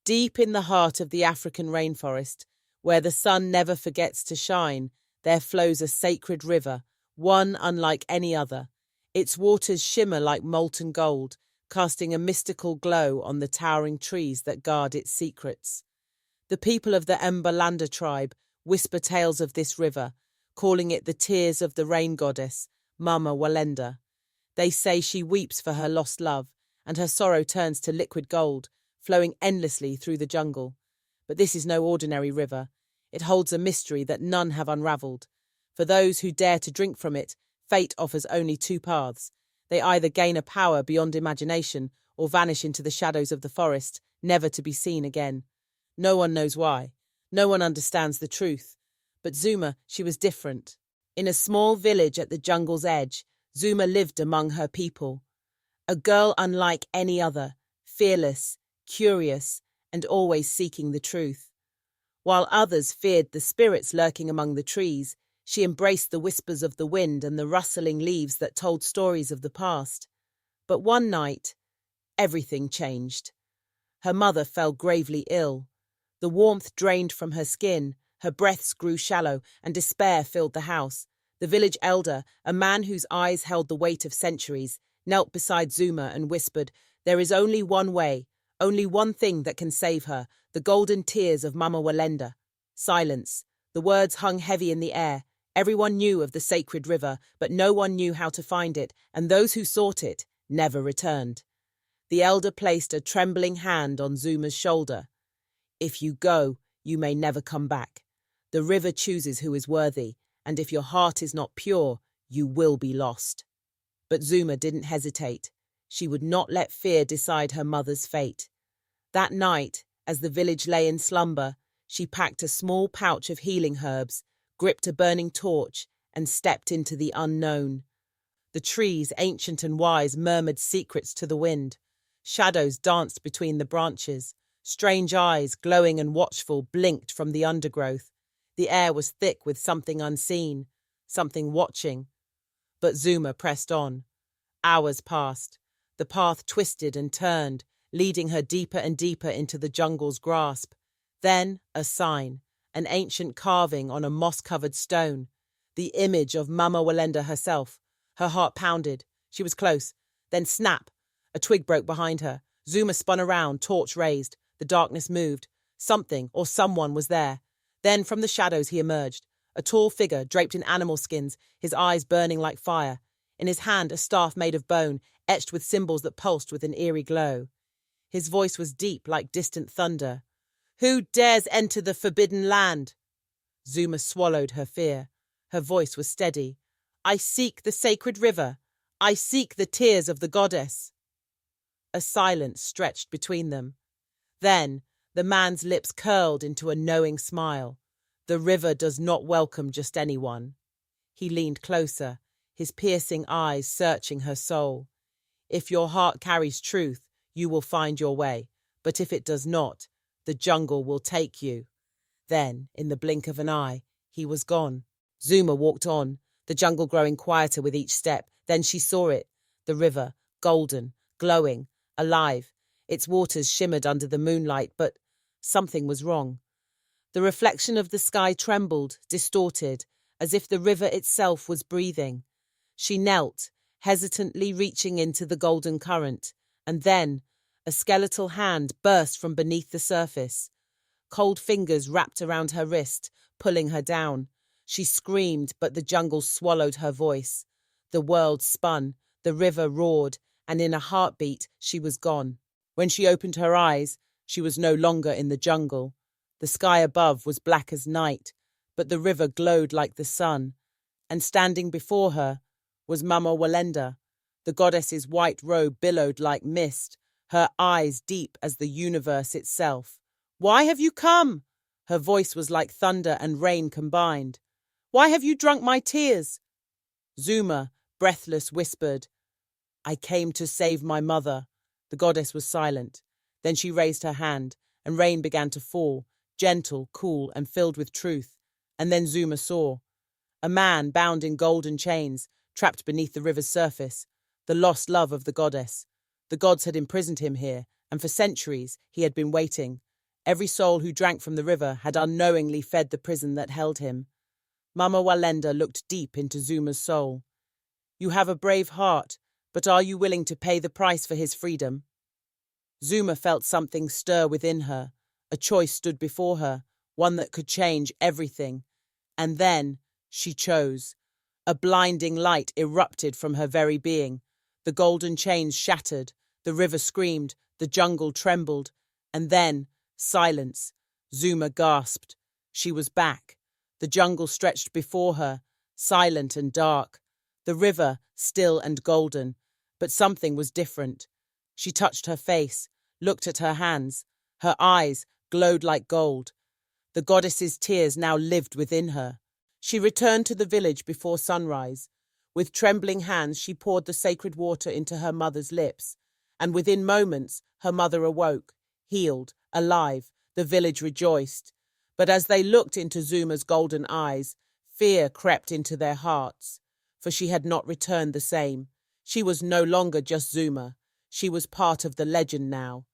Deep in the heart of the African rainforest, where the sun never forgets to shine, there flows a sacred river, one unlike any other. Its waters shimmer like molten gold, casting a mystical glow on the towering trees that guard its secrets. The people of the Mbalanda tribe whisper tales of this river, calling it the tears of the rain goddess, Mama Walenda. They say she weeps for her lost love, and her sorrow turns to liquid gold, flowing endlessly through the jungle. But this is no ordinary river. It holds a mystery that none have unraveled. For those who dare to drink from it, fate offers only two paths. They either gain a power beyond imagination or vanish into the shadows of the forest, never to be seen again. No one knows why. No one understands the truth. But Zuma, she was different. In a small village at the jungle's edge, Zuma lived among her people. A girl unlike any other, fearless, curious, and always seeking the truth. While others feared the spirits lurking among the trees, she embraced the whispers of the wind and the rustling leaves that told stories of the past. But one night, everything changed. Her mother fell gravely ill. The warmth drained from her skin, her breaths grew shallow, and despair filled the house. The village elder, a man whose eyes held the weight of centuries, knelt beside Zuma and whispered, "There is only one way, only one thing that can save her, the golden tears of Mama Walenda." Silence. The words hung heavy in the air. Everyone knew of the sacred river, but no one knew how to find it, and those who sought it never returned. The elder placed a trembling hand on Zuma's shoulder. "If you go, you may never come back. The river chooses who is worthy, and if your heart is not pure, you will be lost." But Zuma didn't hesitate. She would not let fear decide her mother's fate. That night, as the village lay in slumber, she packed a small pouch of healing herbs, gripped a burning torch, and stepped into the unknown. The trees, ancient and wise, murmured secrets to the wind. Shadows danced between the branches. Strange eyes, glowing and watchful, blinked from the undergrowth. The air was thick with something unseen, something watching. But Zuma pressed on. Hours passed. The path twisted and turned, leading her deeper and deeper into the jungle's grasp. Then a sign, an ancient carving on a moss-covered stone, the image of Mama Walenda herself. Her heart pounded. She was close. Then snap! A twig broke behind her. Zuma spun around, torch raised. The darkness moved. Something or someone was there. Then from the shadows he emerged, a tall figure draped in animal skins, his eyes burning like fire. In his hand a staff made of bone, etched with symbols that pulsed with an eerie glow. His voice was deep like distant thunder. "Who dares enter the forbidden land?" Zuma swallowed her fear. Her voice was steady. "I seek the sacred river. I seek the tears of the goddess." A silence stretched between them. Then the man's lips curled into a knowing smile. "The river does not welcome just anyone." He leaned closer, his piercing eyes searching her soul. "If your heart carries truth, you will find your way. But if it does not, the jungle will take you." Then, in the blink of an eye, he was gone. Zuma walked on, the jungle growing quieter with each step. Then she saw it, the river, golden, glowing, alive. Its waters shimmered under the moonlight, but something was wrong. The reflection of the sky trembled, distorted, as if the river itself was breathing. She knelt, hesitantly reaching into the golden current, and then a skeletal hand burst from beneath the surface. Cold fingers wrapped around her wrist, pulling her down. She screamed, but the jungle swallowed her voice. The world spun, the river roared, and in a heartbeat she was gone. When she opened her eyes, she was no longer in the jungle. The sky above was black as night, but the river glowed like the sun. And standing before her was Mama Walenda. The goddess's white robe billowed like mist, her eyes deep as the universe itself. "Why have you come?" Her voice was like thunder and rain combined. "Why have you drunk my tears?" Zuma, breathless, whispered, "I came to save my mother." The goddess was silent. Then she raised her hand, and rain began to fall, gentle, cool, and filled with truth. And then Zuma saw a man bound in golden chains, trapped beneath the river's surface, the lost love of the goddess. The gods had imprisoned him here, and for centuries he had been waiting. Every soul who drank from the river had unknowingly fed the prison that held him. Mama Walenda looked deep into Zuma's soul. You have a brave heart, but are you willing to pay the price for his freedom? Zuma felt something stir within her. A choice stood before her, one that could change everything. And then she chose. A blinding light erupted from her very being. The golden chains shattered, the river screamed, the jungle trembled, and then silence. Zuma gasped. She was back. The jungle stretched before her, silent and dark. The river, still and golden. But something was different. She touched her face, looked at her hands. Her eyes glowed like gold. The goddess's tears now lived within her. She returned to the village before sunrise. With trembling hands, she poured the sacred water into her mother's lips. And within moments, her mother awoke, healed, alive. The village rejoiced. But as they looked into Zuma's golden eyes, fear crept into their hearts. For she had not returned the same. She was no longer just Zuma. She was part of the legend now.